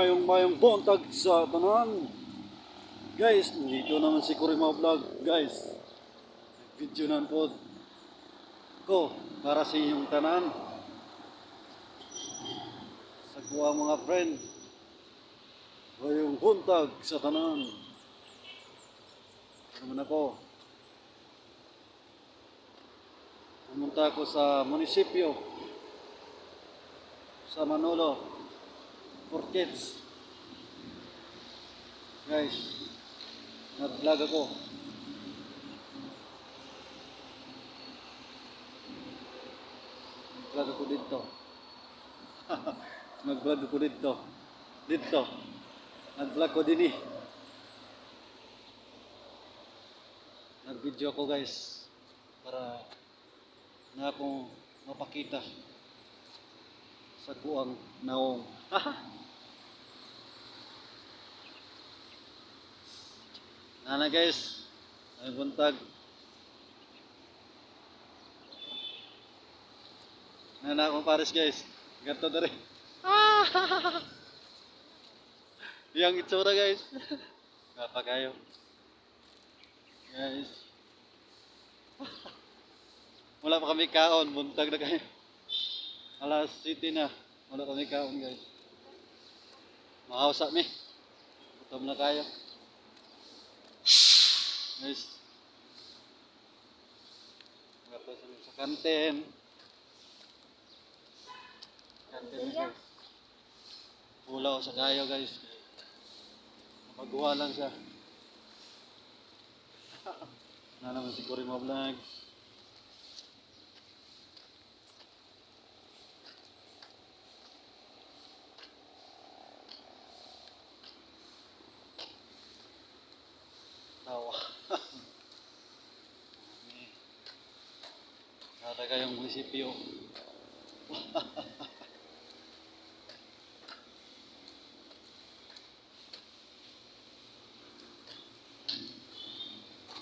mayong buntag sa tanan. Guys, dito naman si Kurima Vlog, guys. Video nan po ko para sa inyong tanan. Sa kuha mga friend. Mayong buntag sa tanan. Naman ako. Pumunta ako sa munisipyo sa Manolo for kids. Guys, nag-vlog ako. Nag-vlog ako dito. Nag-vlog ako dito. Dito. Nag-vlog ko din eh. Nag-video ako guys. Para na akong mapakita sa kuang naong. Nana guys. Ay buntag. Nana akong pares guys. Ganto na rin. Yang itsura guys. Kapa kayo. Guys. Wala pa kami kaon. Buntag na kayo. Alas 7 na. Wala kami kaon guys. Mahawsa mi. Gutom na kayo. Guys. Tapos sa kantin. Kantin guys. Pulaw sa kayo guys. Magawa lang siya. Na naman si Kurima Vlog. Tawa. Nata kayong munisipyo.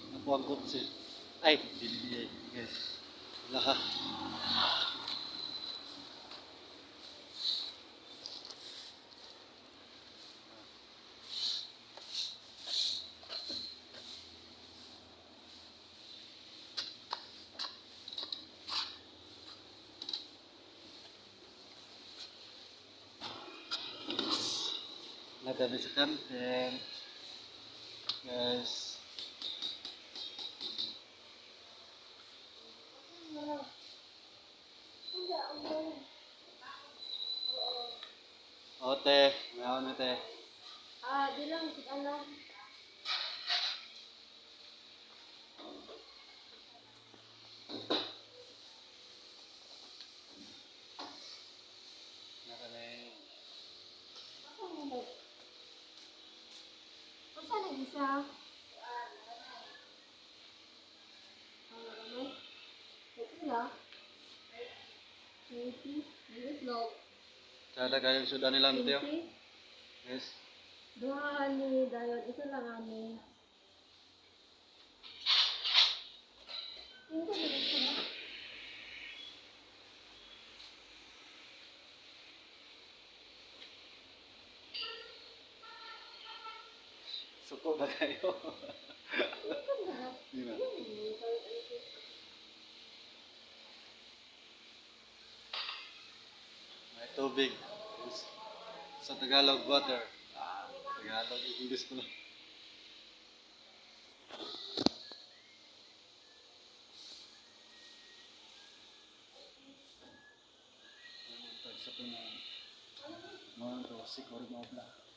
Nakuha ang kutsi. Ay, dili guys. Laha. Nagami sa kantin. Guys. Ote, mayroon na te. Di lang, ano. Nakaling. Asa na isa? Ito 20 vlog. Sada kayong sudan nilang tiyo. Yes. Doha ni dayon ito lang ani. Ito na. Suko na kayo. Hindi na. May tubig. Sa Tagalog, water. Tagalog, English ko lang. Sa ito na mga ito, si Kurima Vlog.